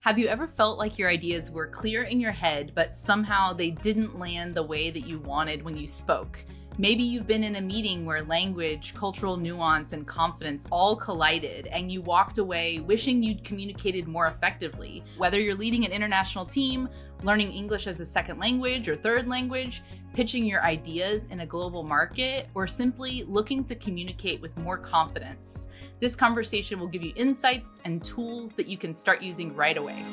Have you ever felt like your ideas were clear in your head, but somehow they didn't land the way that you wanted when you spoke? Maybe you've been in a meeting where language, cultural nuance, and confidence all collided, and you walked away wishing you'd communicated more effectively. Whether you're leading an international team, learning English as a second language or third language, pitching your ideas in a global market, or simply looking to communicate with more confidence, this conversation will give you insights and tools that you can start using right away.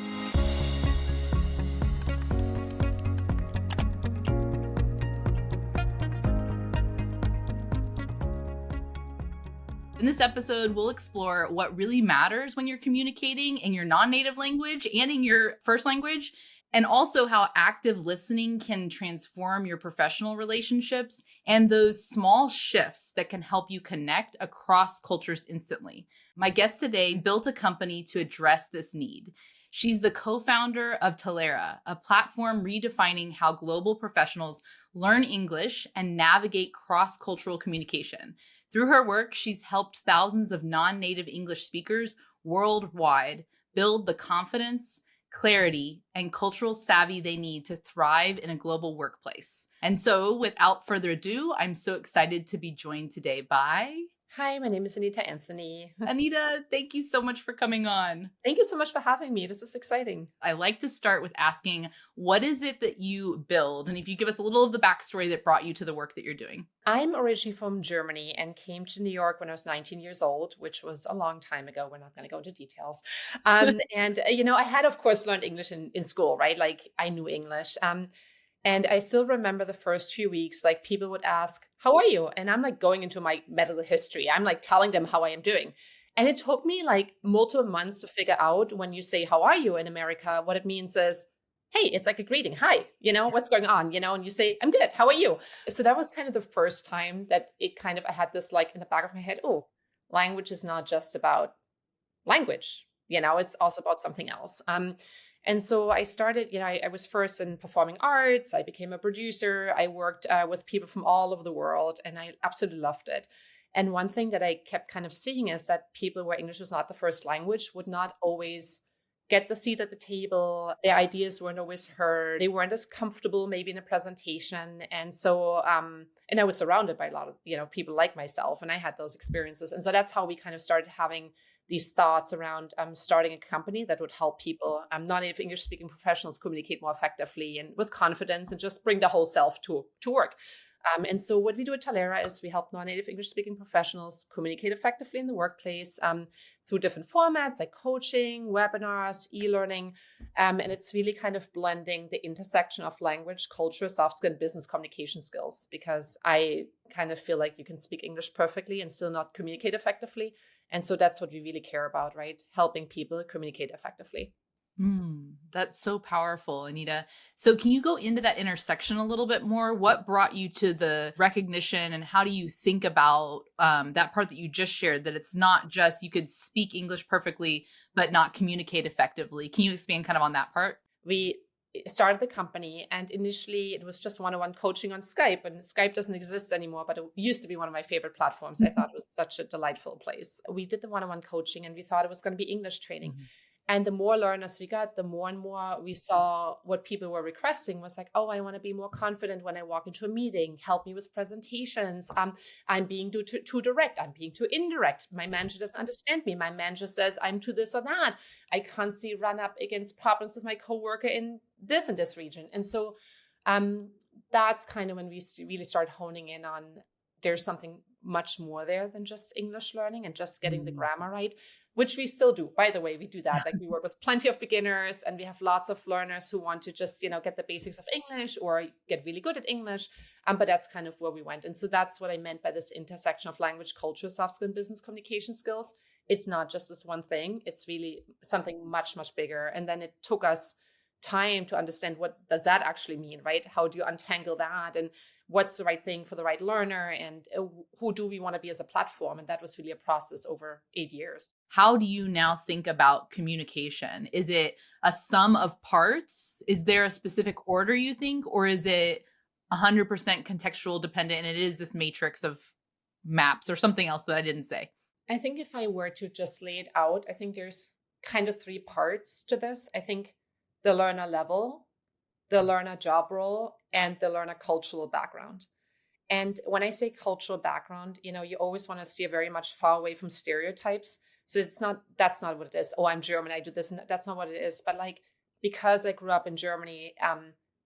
In this episode, we'll explore what really matters when you're communicating in your non-native language and in your first language, and also how active listening can transform your professional relationships and those small shifts that can help you connect across cultures instantly. My guest today built a company to address this need. She's the co-founder of Talaera, a platform redefining how global professionals learn English and navigate cross-cultural communication. Through her work, she's helped thousands of non-native English speakers worldwide build the confidence, clarity, and cultural savvy they need to thrive in a global workplace. And so, without further ado, I'm so excited to be joined today by Hi, my name is Anita Anthonj. Anita. Thank you so much for coming on. Thank you so much for having me. This is exciting. I like to start with asking, what is it that you build? And if you give us a little of the backstory that brought you to the work that you're doing. I'm originally from Germany and came to New York when I was 19 years old, which was a long time ago. We're not going to go into details. I had, of course, learned English in school, right? Like I knew English. And I still remember the first few weeks, like people would ask, how are you? And I'm like going into my medical history. I'm like telling them how I am doing. And it took me like multiple months to figure out when you say, how are you in America, what it means is, hey, it's like a greeting. Hi, what's going on? And you say, I'm good. How are you? So that was kind of the first time that I had this like in the back of my head, oh, language is not just about language, it's also about something else. And so I started, I was first in performing arts. I became a producer. I worked with people from all over the world, and I absolutely loved it. And one thing that I kept kind of seeing is that people where English was not the first language would not always get the seat at the table. Their ideas weren't always heard. They weren't as comfortable maybe in a presentation. And so, and I was surrounded by a lot of, people like myself, and I had those experiences. And so that's how we kind of started having these thoughts around starting a company that would help people, non-native English speaking professionals communicate more effectively and with confidence and just bring the whole self to work. And so what we do at Talaera is we help non-native English speaking professionals communicate effectively in the workplace through different formats like coaching, webinars, e-learning. And it's really kind of blending the intersection of language, culture, soft skill, and business communication skills, because I kind of feel like you can speak English perfectly and still not communicate effectively. And so that's what we really care about, right? Helping people communicate effectively. That's so powerful, Anita. So can you go into that intersection a little bit more? What brought you to the recognition, and how do you think about that part that you just shared, that it's not just you could speak English perfectly, but not communicate effectively? Can you expand kind of on that part? We started the company, and initially it was just one-on-one coaching on Skype, and Skype doesn't exist anymore, but it used to be one of my favorite platforms. I thought it was such a delightful place. We did the one-on-one coaching, and we thought it was going to be English training. And the more learners we got, the more and more we saw what people were requesting was like, oh, I want to be more confident when I walk into a meeting. Help me with presentations. I'm being too direct. I'm being too indirect. My manager doesn't understand me. My manager says I'm too this or that. I constantly run up against problems with my coworker in this and this region. And so that's kind of when we really start honing in on there's something much more there than just English learning and just getting the grammar right, which we still do. By the way, we do that. Like we work with plenty of beginners, and we have lots of learners who want to just, get the basics of English or get really good at English. But that's kind of where we went. And so that's what I meant by this intersection of language, culture, soft skill, and business communication skills. It's not just this one thing. It's really something much, much bigger. And then it took us time to understand what does that actually mean, right? How do you untangle that? And what's the right thing for the right learner, and who do we want to be as a platform? And that was really a process over 8 years. How do you now think about communication? Is it a sum of parts? Is there a specific order you think, or is it 100% contextual dependent and it is this matrix of maps or something else that I didn't say? I think if I were to just lay it out, I think there's kind of three parts to this. I think the learner level, the learner job role, and the learner cultural background. And when I say cultural background, you always want to steer very much far away from stereotypes. So that's not what it is. Oh, I'm German, I do this, and that's not what it is. But like, because I grew up in Germany,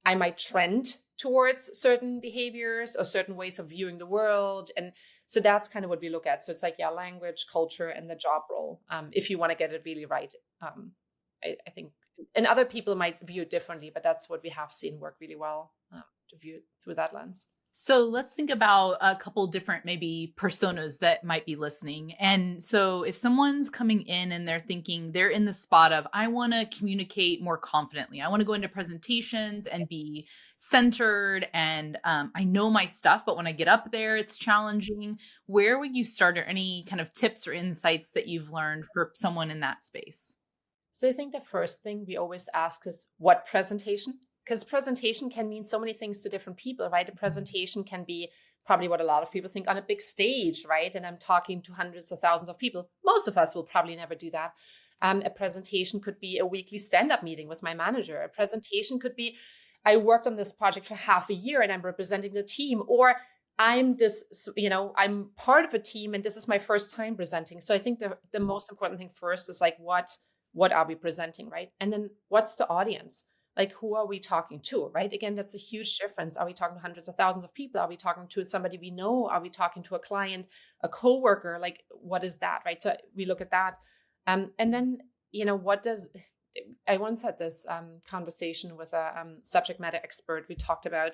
I might trend towards certain behaviors or certain ways of viewing the world. And so that's kind of what we look at. So it's like, yeah, language, culture, and the job role, if you want to get it really right. I think, and other people might view it differently, but that's what we have seen work really well, to view it through that lens. So let's think about a couple different maybe personas that might be listening. And so if someone's coming in and they're thinking they're in the spot of, I want to communicate more confidently, I want to go into presentations and be centered and I know my stuff, but when I get up there, it's challenging. Where would you start, or any kind of tips or insights that you've learned for someone in that space? So I think the first thing we always ask is what presentation? Because presentation can mean so many things to different people, right? A presentation can be probably what a lot of people think, on a big stage, right? And I'm talking to hundreds of thousands of people. Most of us will probably never do that. A presentation could be a weekly stand-up meeting with my manager. A presentation could be, I worked on this project for half a year and I'm representing the team, or I'm I'm part of a team and this is my first time presenting. So I think the most important thing first is like, what are we presenting, right? And then what's the audience? Like, who are we talking to, right? Again, that's a huge difference. Are we talking to hundreds of thousands of people? Are we talking to somebody we know? Are we talking to a client, a coworker? Like, what is that, right? So we look at that. And then, I once had this conversation with a subject matter expert. We talked about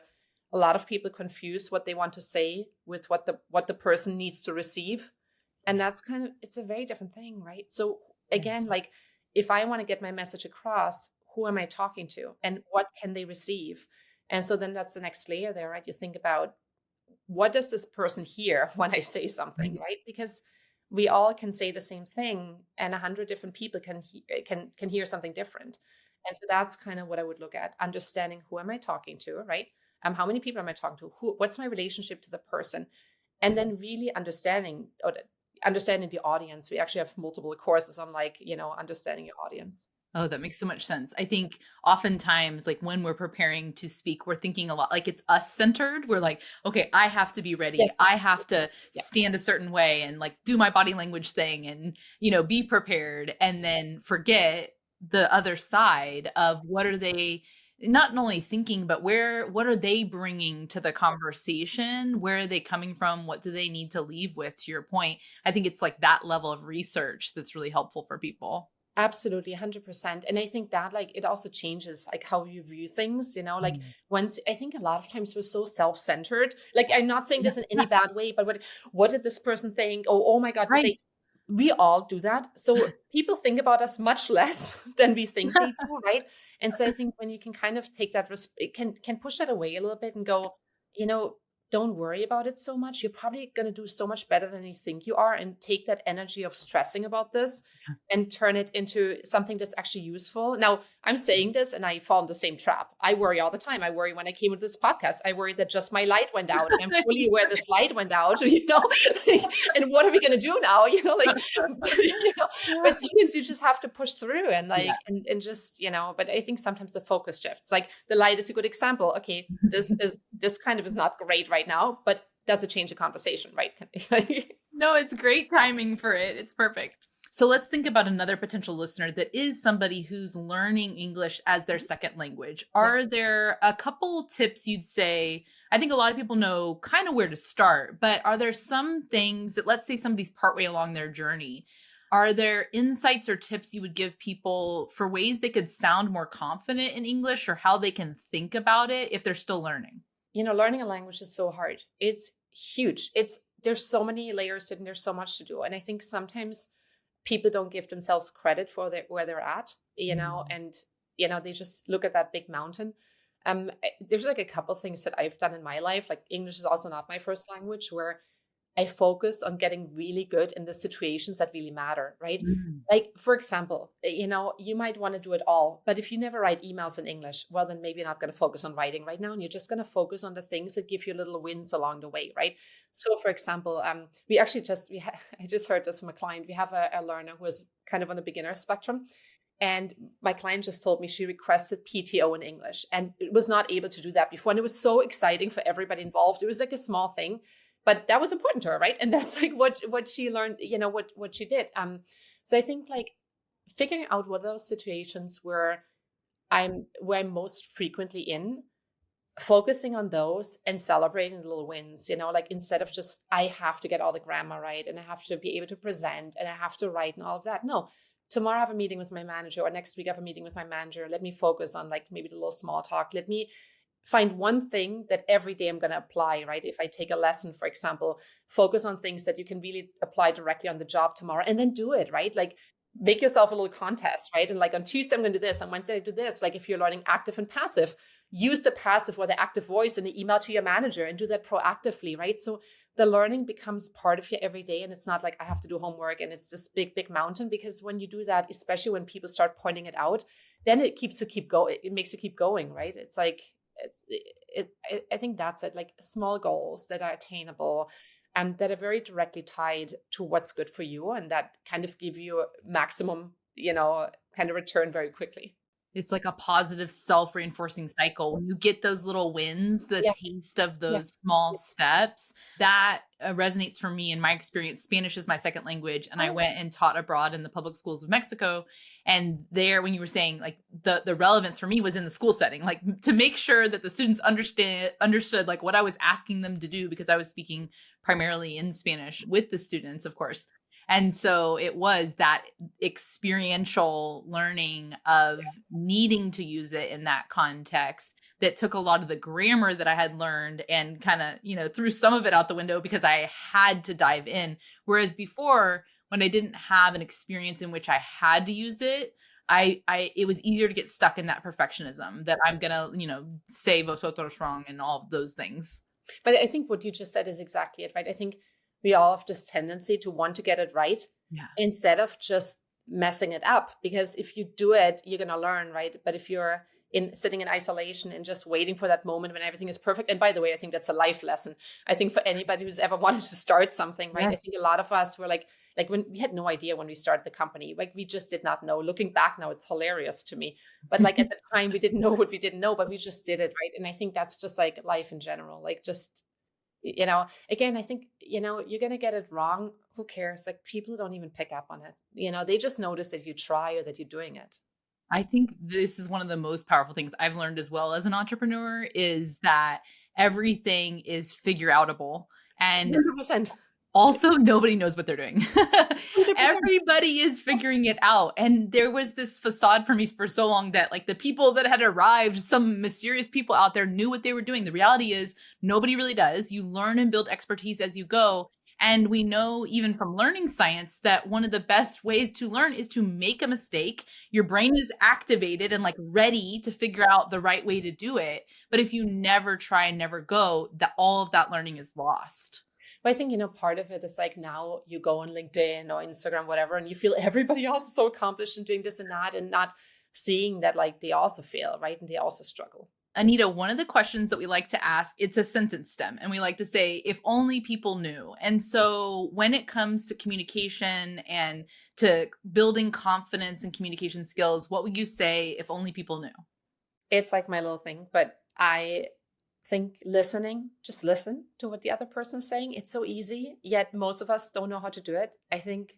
a lot of people confuse what they want to say with what the person needs to receive. And that's it's a very different thing, right? So again, like, if I want to get my message across, who am I talking to and what can they receive? And so then that's the next layer there, right? You think about, what does this person hear when I say something, right? Because we all can say the same thing and 100 different people can hear something different. And so that's kind of what I would look at, understanding, who am I talking to, right? How many people am I talking to? What's my relationship to the person? And then really understanding the audience. We actually have multiple courses on understanding your audience. Oh, that makes so much sense. I think oftentimes, like when we're preparing to speak, we're thinking a lot like it's us centered. We're like, okay, I have to be ready. Yes. I have to Yeah. stand a certain way and like do my body language thing and, be prepared, and then forget the other side of what are they not only thinking, but what are they bringing to the conversation? Where are they coming from? What do they need to leave with, to your point? I think it's like that level of research that's really helpful for people. Absolutely, 100%. And I think that it also changes like how you view things, like once I think a lot of times we're so self-centered. Like, I'm not saying this in any bad way, but what did this person think? Oh my God, Right. we all do that. So people think about us much less than we think they do, right? And so I think when you can kind of take that, it can push that away a little bit and go, don't worry about it so much. You're probably going to do so much better than you think you are, and take that energy of stressing about this and turn it into something that's actually useful. Now, I'm saying this and I fall in the same trap. I worry all the time. I worry when I came with this podcast. I worry that just my light went out. I'm fully aware this light went out, and what are we going to do now? But sometimes you just have to push through and and just, but I think sometimes the focus shifts. Like, the light is a good example. Okay, this kind of is not great right now, but does it change the conversation, right? No, it's great timing for it. It's perfect. So let's think about another potential listener that is somebody who's learning English as their second language. Are there a couple tips you'd say? I think a lot of people know kind of where to start, but are there some things that, let's say somebody's partway along their journey, are there insights or tips you would give people for ways they could sound more confident in English, or how they can think about it if they're still learning? Learning a language is so hard. It's huge. There's so many layers and there's so much to do. And I think sometimes people don't give themselves credit for where they're at, and, they just look at that big mountain. There's like a couple things that I've done in my life. Like, English is also not my first language, where I focus on getting really good in the situations that really matter, right? Mm. Like, for example, you might want to do it all, but if you never write emails in English, well, then maybe you're not going to focus on writing right now. And you're just going to focus on the things that give you little wins along the way, right? So, for example, I just heard this from a client. We have a learner who is kind of on the beginner spectrum. And my client just told me she requested PTO in English and was not able to do that before. And it was so exciting for everybody involved. It was like a small thing, but that was important to her, right? And that's like what she learned, what she did. So I think like figuring out what are those situations where I'm most frequently in, focusing on those and celebrating the little wins, like instead of just I have to get all the grammar right and I have to be able to present and I have to write and all of that. No, tomorrow I have a meeting with my manager or next week I have a meeting with my manager. Let me focus on like maybe the little small talk. Let me find one thing that every day I'm going to apply, right? If I take a lesson, for example, focus on things that you can really apply directly on the job tomorrow and then do it, right? Like make yourself a little contest, right? And like on Tuesday, I'm going to do this. On Wednesday, I do this. Like if you're learning active and passive, use the passive or the active voice in the email to your manager and do that proactively, right? So the learning becomes part of you every day. And it's not like I have to do homework and it's this big, big mountain, because when you do that, especially when people start pointing it out, then it keep going. It makes you keep going, right? It's like, I think that's it, like small goals that are attainable and that are very directly tied to what's good for you and that kind of give you a maximum, kind of return very quickly. It's like a positive self-reinforcing cycle. When you get those little wins, the Yeah. taste of Yeah. those small steps, that resonates for me in my experience. Spanish is my second language, and I Oh, went and taught abroad in the public schools of Mexico. And there, when you were saying like the relevance for me was in the school setting, like to make sure that the students understood like what I was asking them to do, because I was speaking primarily in Spanish with the students, of course. And so it was that experiential learning of needing to use it in that context that took a lot of the grammar that I had learned and kind of, threw some of it out the window because I had to dive in. Whereas before, when I didn't have an experience in which I had to use it, it was easier to get stuck in that perfectionism that I'm gonna, say vosotros wrong and all of those things. but I think what you just said is exactly it, right? I think we all have this tendency to want to get it right Yeah. instead of just messing it up. Because if you do it, you're going to learn, right? But if you're sitting in isolation and just waiting for that moment when everything is perfect, and by the way, I think that's a life lesson. I think for anybody who's ever wanted to start something, right? I Yes. think a lot of us were like when we had no idea when we started the company, like we just did not know. Looking back now, it's hilarious to me. But like at the time, we didn't know what we didn't know, but we just did it, right? And I think that's just like life in general. Like just again, I think, you're going to get it wrong. Who cares? Like people don't even pick up on it. They just notice that you try or that you're doing it. I think this is one of the most powerful things I've learned as well as an entrepreneur is that everything is figure outable. And 100%. also, nobody knows what they're doing. 100%. Everybody is figuring it out. And there was this facade for me for so long that like the people that had arrived, some mysterious people out there knew what they were doing. The reality is nobody really does. You learn and build expertise as you go. And we know even from learning science that one of the best ways to learn is to make a mistake. Your brain is activated and like ready to figure out the right way to do it. But if you never try and never go, that all of that learning is lost. But I think, part of it is like now you go on LinkedIn or Instagram, whatever, and you feel everybody else is so accomplished and doing this and not seeing that like they also fail, right? And they also struggle. Anita, one of the questions that we like to ask, it's a sentence stem, and we like to say, if only people knew. And so when it comes to communication and to building confidence and communication skills, what would you say if only people knew? It's like my little thing, but I think listening, just listen to what the other person's saying. It's so easy, yet most of us don't know how to do it. I think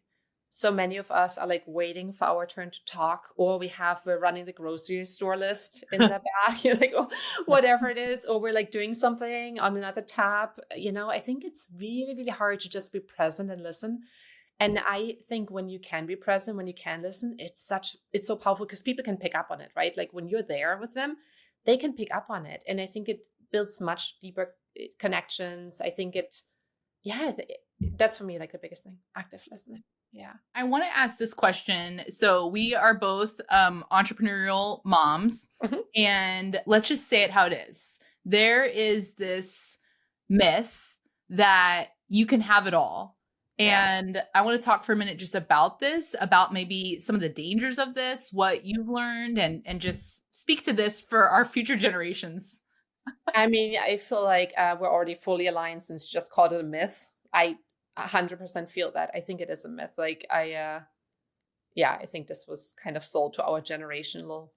so many of us are like waiting for our turn to talk, or we're running the grocery store list in the back, like, oh, whatever it is, or we're like doing something on another tab. I think it's really, really hard to just be present and listen. And I think when you can be present, when you can listen, it's so powerful because people can pick up on it, right? Like when you're there with them, they can pick up on it. And I think it builds much deeper connections. I think that's for me like the biggest thing, active listening. Yeah. I want to ask this question. So we are both entrepreneurial moms, Mhm. and let's just say it how it is. There is this myth that you can have it all. Yeah. And I want to talk for a minute just about this, about maybe some of the dangers of this, what you've learned, and just speak to this for our future generations. I mean, I feel like we're already fully aligned since you just called it a myth. I 100% feel that. I think it is a myth. Yeah, I think this was kind of sold to our generation a little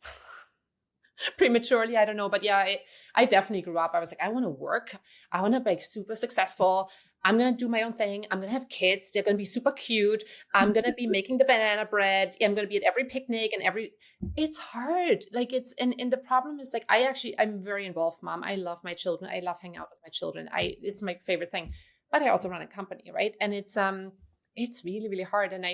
prematurely. I don't know. But yeah, I definitely grew up. I was like, I want to work. I want to be like, super successful. I'm going to do my own thing. I'm going to have kids. They're going to be super cute. I'm going to be making the banana bread. I'm going to be at every picnic and every, it's hard. Like and the problem is like, I'm very involved mom. I love my children. I love hanging out with my children. It's my favorite thing, but I also run a company. Right. And it's really, really hard. And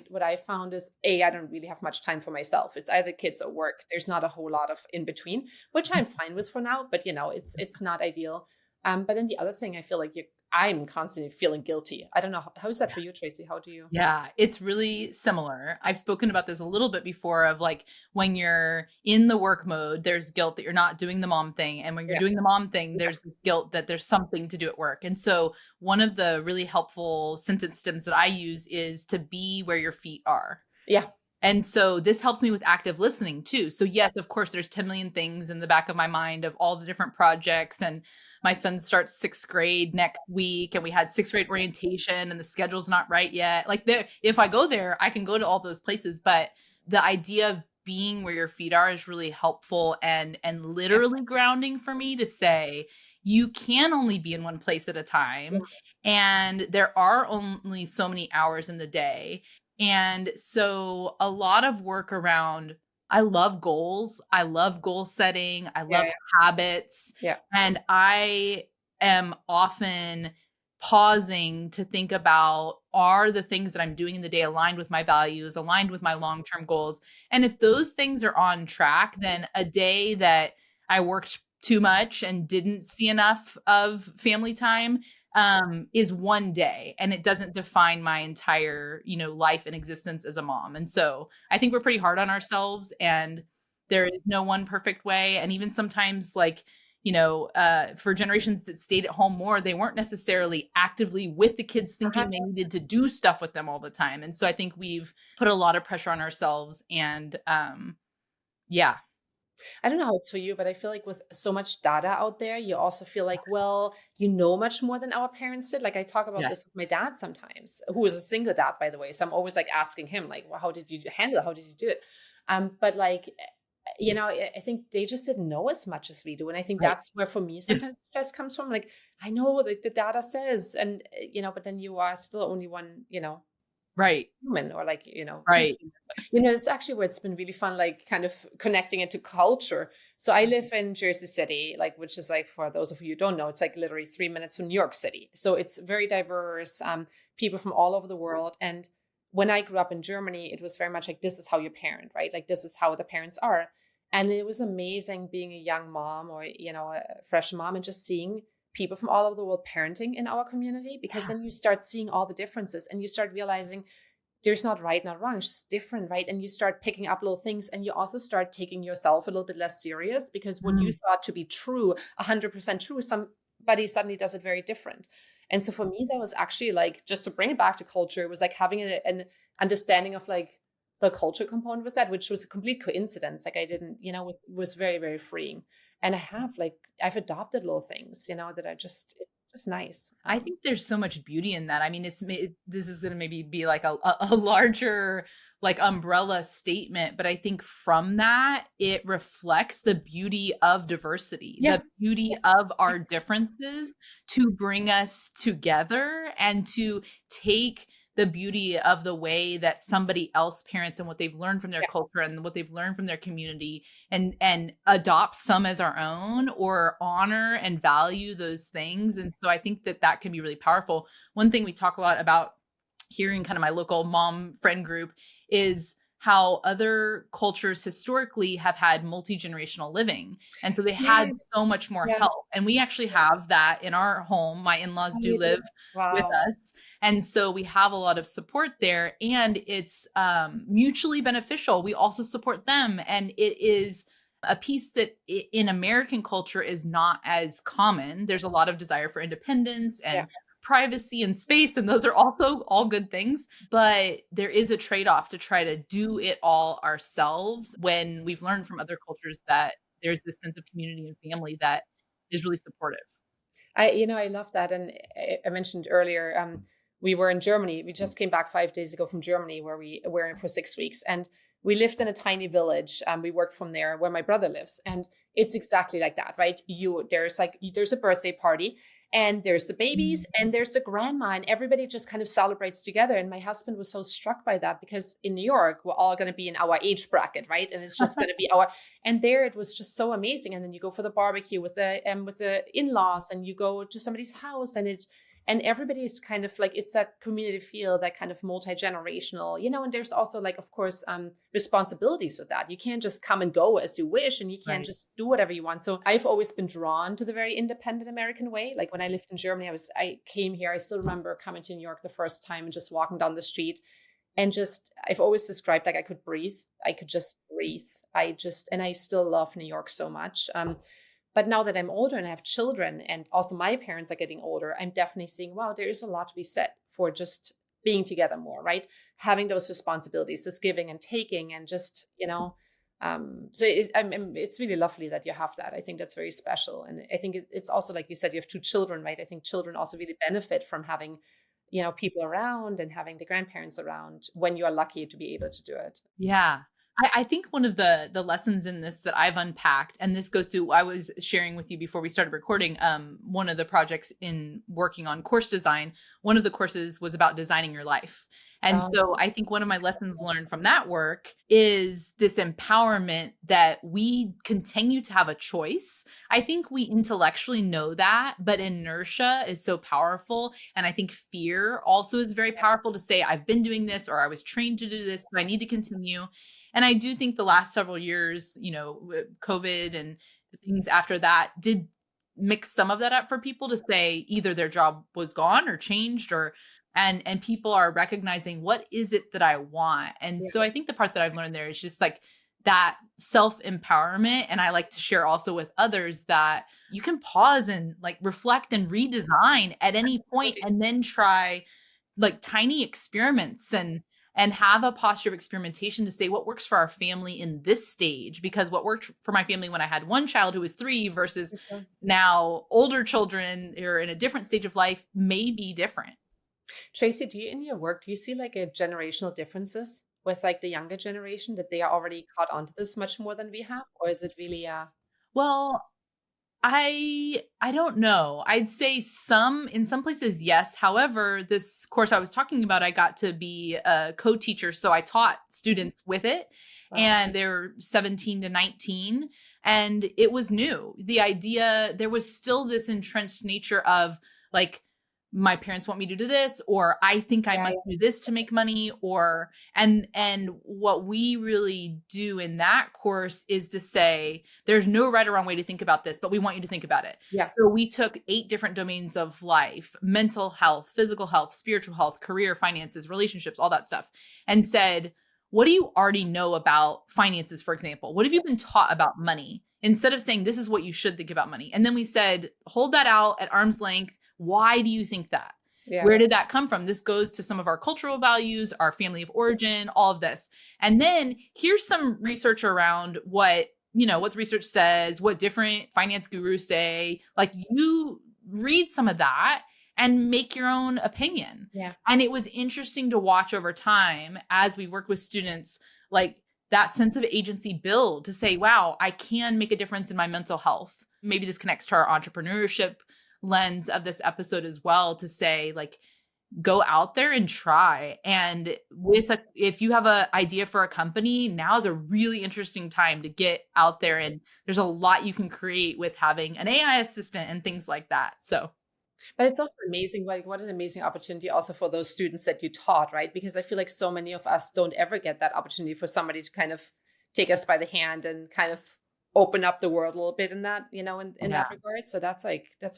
what I found is I don't really have much time for myself. It's either kids or work. There's not a whole lot of in between, which I'm fine with for now, but it's not ideal. But then the other thing I feel like I'm constantly feeling guilty. I don't know. How is that for you, Tracy? How do you? Yeah, it's really similar. I've spoken about this a little bit before of like when you're in the work mode, there's guilt that you're not doing the mom thing. And when you're Yeah. doing the mom thing, Yeah. there's this guilt that there's something to do at work. And so one of the really helpful sentence stems that I use is to be where your feet are. Yeah. And so this helps me with active listening too. So yes, of course, there's 10 million things in the back of my mind of all the different projects. And my son starts sixth grade next week, and we had sixth grade orientation, and the schedule's not right yet. Like there, if I go there, I can go to all those places. But the idea of being where your feet are is really helpful and Yeah. literally grounding for me to say you can only be in one place at a Yeah. time. And there are only so many hours in the day. And so a lot of work around I love goals. I love goal setting. I Yeah. love habits. Yeah. And I am often pausing to think about are the things that I'm doing in the day aligned with my values, aligned with my long-term goals? And if those things are on track, then a day that I worked too much and didn't see enough of family time is one day, and it doesn't define my entire, life and existence as a mom. And so I think we're pretty hard on ourselves, and there is no one perfect way. And even sometimes like, for generations that stayed at home more, they weren't necessarily actively with the kids Uh-huh. thinking they needed to do stuff with them all the time. And so I think we've put a lot of pressure on ourselves and, yeah. I don't know how it's for you, but I feel like with so much data out there, you also feel like, well, you know much more than our parents did. Like I talk about this Yes. with my dad sometimes, who is a single dad, by the way. So I'm always like asking him, like, well, how did you handle it? How did you do it? But like, I think they just didn't know as much as we do. And I think Right. that's where for me Yes. sometimes stress comes from. Like, I know like the data says, and but then you are still only one, Right. human or like, Right. teaching. It's actually where it's been really fun, like kind of connecting it to culture. So I live in Jersey City, like, which is like, for those of you who don't know, it's like literally 3 minutes from New York City. So it's very diverse, people from all over the world. And when I grew up in Germany, it was very much like, this is how you parent, right? Like, this is how the parents are. And it was amazing being a young mom or, a fresh mom and just seeing people from all over the world parenting in our community, because Yeah. then you start seeing all the differences and you start realizing there's not right, not wrong. It's just different, right? And you start picking up little things, and you also start taking yourself a little bit less serious, because what you Mm. thought to be true, 100% true, somebody suddenly does it very different. And so for me, that was actually like, just to bring it back to culture, it was like having an understanding of like the culture component with that, which was a complete coincidence. Like I didn't, was very, very freeing. And I've adopted little things, that it's just nice. I think there's so much beauty in that. I mean, this is going to maybe be like a larger like umbrella statement, but I think from that it reflects the beauty of diversity, Yeah. the beauty of our differences to bring us together and to take the beauty of the way that somebody else parents and what they've learned from their Yeah. culture and what they've learned from their community and adopt some as our own or honor and value those things. And so I think that that can be really powerful. One thing we talk a lot about here in kind of my local mom friend group is how other cultures historically have had multi-generational living. And so they had Yes. so much more Yeah. help. And we actually have that in our home. My in-laws Oh, do you do? live with Wow. us. And so we have a lot of support there, and it's mutually beneficial. We also support them. And it is a piece that in American culture is not as common. There's a lot of desire for independence Yeah. and privacy and space, and those are also all good things. But there is a trade-off to try to do it all ourselves when we've learned from other cultures that there's this sense of community and family that is really supportive. I love that. And I mentioned earlier, we were in Germany. We just came back 5 days ago from Germany, where we were in for 6 weeks. And we lived in a tiny village. We worked from there where my brother lives. And it's exactly like that, right? There's a birthday party, and there's the babies, and there's the grandma, and everybody just kind of celebrates together. And my husband was so struck by that, because in New York, we're all going to be in our age bracket, right? And it's just going to be and there it was just so amazing. And then you go for the barbecue with the in-laws, and you go to somebody's house, and everybody is kind of like, it's that community feel, that kind of multi-generational, and there's also, like, of course, responsibilities with that. You can't just come and go as you wish, and you can't Right. just do whatever you want. So I've always been drawn to the very independent American way. Like, when I lived in Germany, I came here, I still remember coming to New York the first time and just walking down the street, and just, I've always described, like, I could breathe. I could just breathe. And I still love New York so much. But now that I'm older and I have children, and also my parents are getting older, I'm definitely seeing, wow, there is a lot to be said for just being together more, right? Having those responsibilities, this giving and taking, and just, it's really lovely that you have that. I think that's very special. And I think it's also, like you said, you have two children, right? I think children also really benefit from having, people around, and having the grandparents around, when you are lucky to be able to do it. Yeah. I think one of the lessons in this that I've unpacked, and this goes to, I was sharing with you before we started recording, one of the projects in working on course design, one of the courses was about designing your life. And Um, so I think one of my lessons learned from that work is this empowerment that we continue to have a choice. I think we intellectually know that, but inertia is so powerful. And I think fear also is very powerful to say, I've been doing this, or I was trained to do this, so I need to continue. And I do think the last several years, with COVID and the things after that did mix some of that up for people to say either their job was gone or changed, or and people are recognizing, what is it that I want? And yeah, so I think the part that I've learned there is just like that self-empowerment. And I like to share also with others that you can pause and like reflect and redesign at any point, absolutely. and then try like tiny experiments and have a posture of experimentation to say what works for our family in this stage, because what worked for my family when I had one child who was 3 versus For sure. now older children or in a different stage of life may be different. Tracy, do you, in your work, do you see, like, a generational differences with, like, the younger generation, that they are already caught onto this much more than we have? Or is it really, Well, I don't know. I'd say some in some places, yes. However, this course I was talking about, I got to be a co-teacher, so I taught students with it, wow. and they're 17 to 19, and it was new. The idea, there was still this entrenched nature of like, my parents want me to do this, or I think I Yeah, must yeah. do this to make money, or and what we really do in that course is to say there's no right or wrong way to think about this, but we want you to think about it. Yeah. So we took 8 different domains of life: mental health, physical health, spiritual health, career, finances, relationships, all that stuff, and said, what do you already know about finances, for example? What have you been taught about money? Instead of saying this is what you should think about money. And then we said, hold that out at arm's length. Why do you think that? Yeah. Where did that come from? This goes to some of our cultural values, our family of origin, all of this. And then here's some research around what the research says, what different finance gurus say. Like, you read some of that and make your own opinion. Yeah. And it was interesting to watch over time as we work with students, like that sense of agency build to say, wow, I can make a difference in my mental health. Maybe this connects to our entrepreneurship lens of this episode as well, to say like, go out there and try. And if you have an idea for a company, now is a really interesting time to get out there, and there's a lot you can create with having an AI assistant and things like that. So But it's also amazing, like, what an amazing opportunity also for those students that you taught, right? Because I feel like so many of us don't ever get that opportunity for somebody to kind of take us by the hand and kind of open up the world a little bit in that, in yeah. that regard. So that's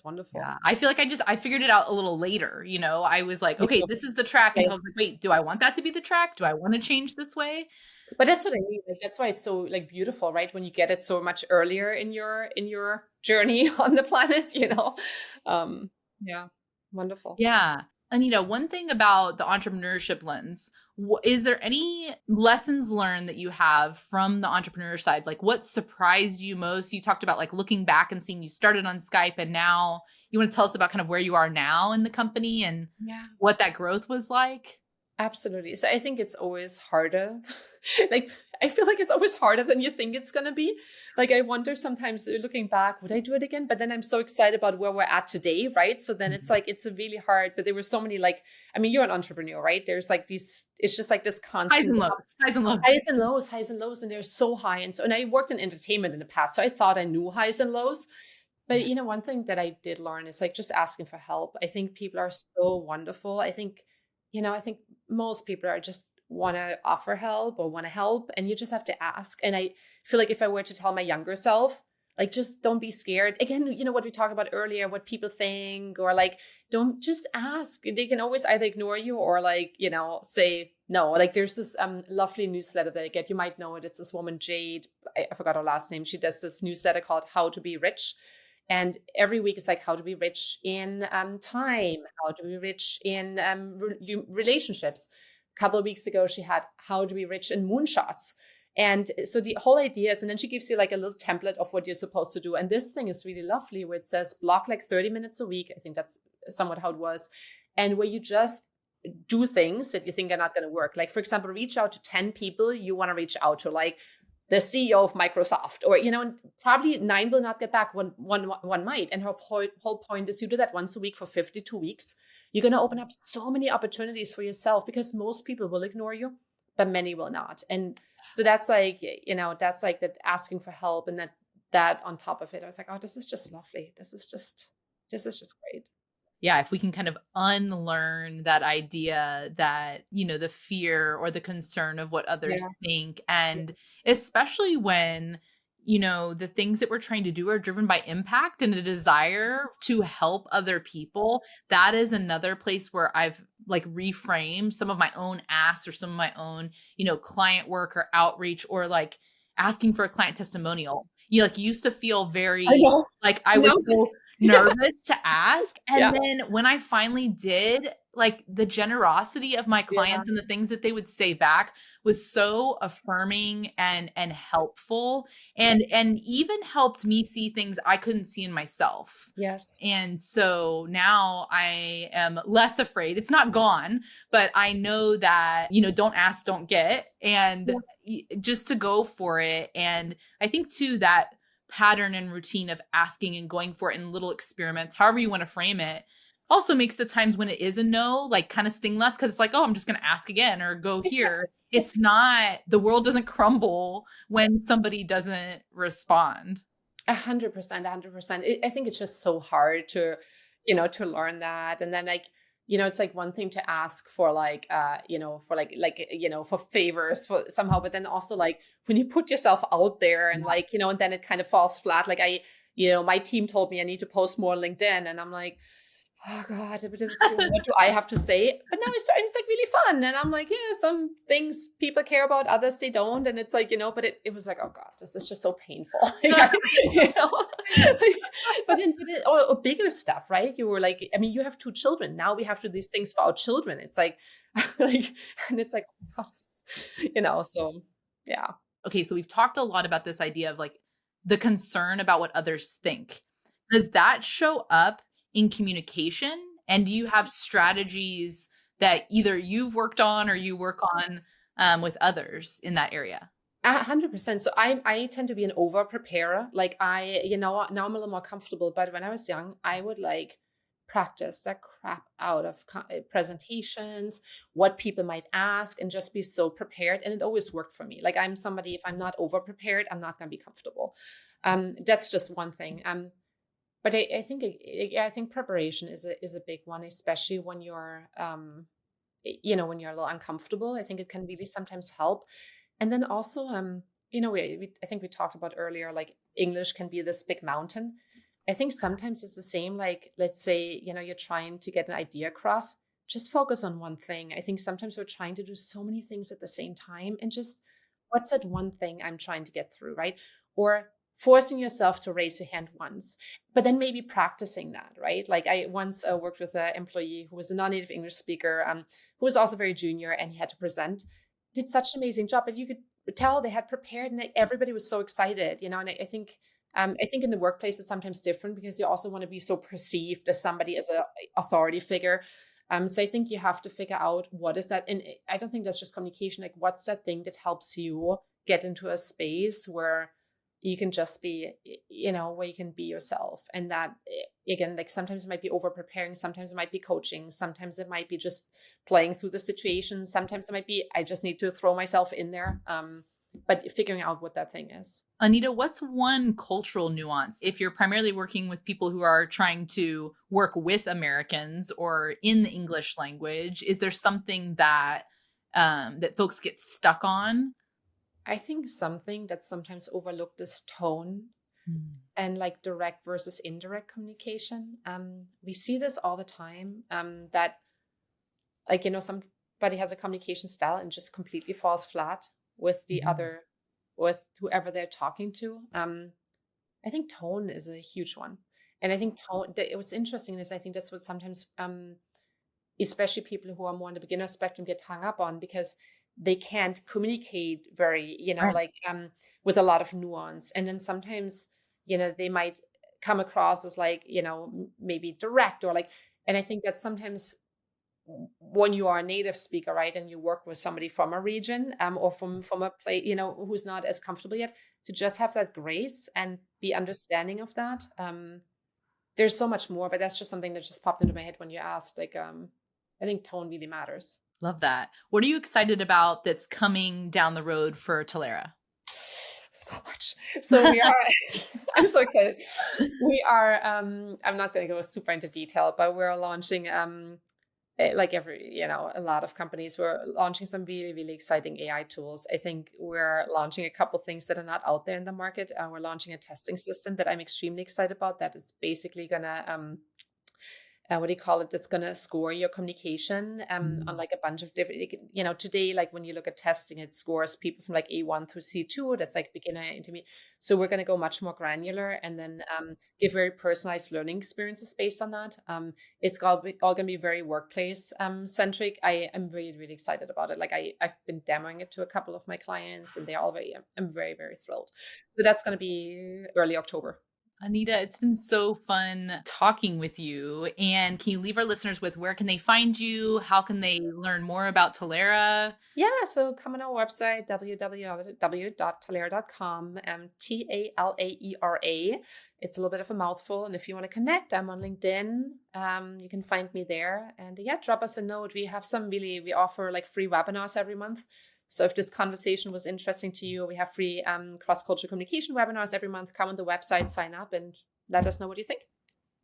wonderful. Yeah. I feel like I figured it out a little later, I was like, Me okay, too. this is the track, Yeah. until I was like, wait, do I want that to be the track? Do I want to change this way? But that's what I mean. Like, that's why it's so, like, beautiful, right? When you get it so much earlier in your journey on the planet. Yeah. Wonderful. Yeah. Anita, one thing about the entrepreneurship lens, is there any lessons learned that you have from the entrepreneur side? Like what surprised you most? You talked about like looking back and seeing you started on Skype and now you want to tell us about kind of where you are now in the company and Yeah. what that growth was like? Absolutely. So I think it's always harder. Like, I feel like it's always harder than you think it's going to be. Like, I wonder sometimes looking back, would I do it again? But then I'm so excited about where we're at today, right? So then it's Mhm. like, it's a really hard, but there were so many, like, I mean, you're an entrepreneur, right? There's like these, it's just like this Highs constant and lows, highs and lows. highs and lows, highs and lows, and they're so high. And so, and I worked in entertainment in the past, so I thought I knew highs and lows. But Yeah. you know, one thing that I did learn is like just asking for help. I think people are so wonderful. I think, I think most people are just want to offer help or want to help, and you just have to ask. And I feel like if I were to tell my younger self, like just don't be scared. Again, what we talked about earlier, what people think, or like don't just ask. They can always either ignore you or like, say no. Like there's this lovely newsletter that I get. You might know it. It's this woman, Jade. I forgot her last name. She does this newsletter called How to Be Rich. And every week is like how to be rich in time, how to be rich in relationships. A couple of weeks ago, she had how to be rich in moonshots. And so the whole idea is, and then she gives you like a little template of what you're supposed to do. And this thing is really lovely where it says block like 30 minutes a week. I think that's somewhat how it was. And where you just do things that you think are not going to work. Like, for example, reach out to 10 people you want to reach out to, like the CEO of Microsoft, or, and probably 9 will not get back, one might. And her whole point is you do that once a week for 52 weeks. You're going to open up so many opportunities for yourself because most people will ignore you, but many will not. And so that's like, that's like that asking for help, and that on top of it, I was like, oh, this is just lovely. This is just great. Yeah, if we can kind of unlearn that idea that, the fear or the concern of what Yeah. others think, and especially when, the things that we're trying to do are driven by impact and a desire to help other people, that is another place where I've like reframed some of my own asks or some of my own, client work or outreach or like asking for a client testimonial. You like used to feel I very know. like I No. was so Yeah. nervous to ask, and Yeah. then when I finally did, like, the generosity of my Yeah. clients and the things that they would say back was so affirming and helpful, and even helped me see things I couldn't see in myself. Yes. And so now I am less afraid. It's not gone, but I know that, don't ask, don't get, and Yeah. just to go for it. And I think too that pattern and routine of asking and going for it in little experiments, however you want to frame it, also makes the times when it is a no, like kind of sting less because it's like, oh, I'm just going to ask again or go Exactly. here. It's not, the world doesn't crumble when somebody doesn't respond. 100%, 100%. I think it's just so hard to learn that. And then like, it's like one thing to ask for like, for for favors for somehow, but then also like when you put yourself out there and like, and then it kind of falls flat. Like my team told me I need to post more on LinkedIn, and I'm like, oh God, but this is, what do I have to say? But now it's like really fun. And I'm like, yeah, some things people care about, others they don't. And it's like, but it was like, oh God, this is just so painful. Like, you know, like, or bigger stuff, right? You were like, I mean, you have 2 children. Now we have to do these things for our children. It's like, like, and it's like, oh God, so yeah. Okay, so we've talked a lot about this idea of like the concern about what others think. Does that show up in communication? And do you have strategies that either you've worked on or you work on with others in that area? 100%. So I tend to be an over preparer. Like now I'm a little more comfortable, but when I was young, I would like practice the crap out of presentations, what people might ask, and just be so prepared. And it always worked for me. Like I'm somebody, if I'm not over prepared, I'm not going to be comfortable. That's just one thing. But I think preparation is a big one, especially when you're when you're a little uncomfortable. I think it can really sometimes help. And then also, I think we talked about earlier, like English can be this big mountain. I think sometimes it's the same. Like, let's say, you're trying to get an idea across, just focus on one thing. I think sometimes we're trying to do so many things at the same time, and just what's that one thing I'm trying to get through, right? Or forcing yourself to raise your hand once. but then maybe practicing that, right? Like I once worked with an employee who was a non-native English speaker, who was also very junior, and he had to present. Did such an amazing job, but you could tell they had prepared, and everybody was so excited, And I think in the workplace it's sometimes different because you also want to be so perceived as somebody as a authority figure. So I think you have to figure out what is that, and I don't think that's just communication. Like, what's that thing that helps you get into a space where you can just be, where you can be yourself. And that, again, like sometimes it might be over preparing, sometimes it might be coaching, sometimes it might be just playing through the situation, sometimes it might be I just need to throw myself in there. But figuring out what that thing is. Anita, what's one cultural nuance if you're primarily working with people who are trying to work with Americans or in the English language? Is there something that that folks get stuck on? I think something that's sometimes overlooked is tone Mm. and like direct versus indirect communication. We see this all the time. That like somebody has a communication style and just completely falls flat with the Mhm. other, with whoever they're talking to. I think tone is a huge one, and I think what's interesting is I think that's what sometimes, especially people who are more on the beginner spectrum, get hung up on because they can't communicate very, Right. with a lot of nuance, and then sometimes they might come across as like maybe direct or like, and I think that sometimes when you are a native speaker, right, and you work with somebody from a region, or from a place, who's not as comfortable yet, to just have that grace and be understanding of that. There's so much more, but that's just something that just popped into my head when you asked. Like, I think tone really matters. Love that. What are you excited about that's coming down the road for Talaera? So much. So we are. I'm so excited. We are. I'm not going to go super into detail, but we're launching. Like a lot of companies, we're launching some really, really exciting AI tools. I think we're launching a couple things that are not out there in the market. We're launching a testing system that I'm extremely excited about. That is basically gonna what do you call it? That's going to score your communication on Mm. like a bunch of different, today, like when you look at testing, it scores people from like A1 through C2. That's like beginner, intermediate. So we're going to go much more granular and then give very personalized learning experiences based on that. It's all going to be very workplace centric. I am really, really excited about it. Like I've been demoing it to a couple of my clients and they're all I'm very, very thrilled. So that's going to be early October. Anita, it's been so fun talking with you. And can you leave our listeners with where can they find you? How can they learn more about Talaera? Yeah, so come on our website, www.talaera.com, Talaera. It's a little bit of a mouthful. And if you want to connect, I'm on LinkedIn. You can find me there. And yeah, drop us a note. We offer like free webinars every month. So if this conversation was interesting to you, we have free cross-cultural communication webinars every month. Come on the website, sign up, and let us know what you think.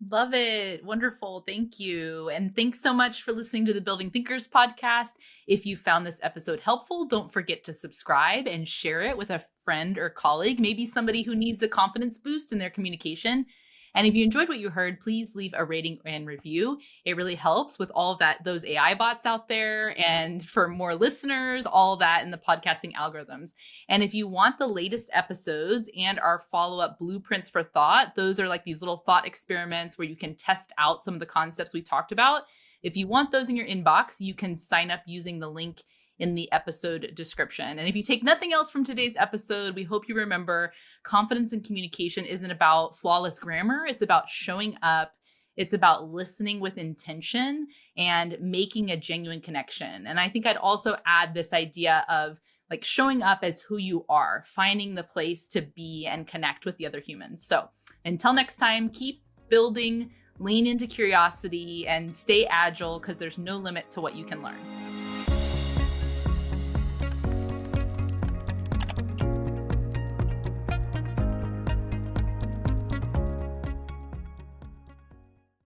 Love it. Wonderful. Thank you. And thanks so much for listening to the Building Thinkers podcast. If you found this episode helpful, don't forget to subscribe and share it with a friend or colleague, maybe somebody who needs a confidence boost in their communication. And if you enjoyed what you heard, please leave a rating and review. It really helps with all of that, those AI bots out there, and for more listeners, all of that in the podcasting algorithms. And if you want the latest episodes and our follow-up blueprints for thought, those are like these little thought experiments where you can test out some of the concepts we talked about. If you want those in your inbox, you can sign up using the link in the episode description. And if you take nothing else from today's episode, we hope you remember confidence in communication isn't about flawless grammar. It's about showing up. It's about listening with intention and making a genuine connection. And I think I'd also add this idea of like showing up as who you are, finding the place to be and connect with the other humans. So until next time, keep building, lean into curiosity, and stay agile because there's no limit to what you can learn.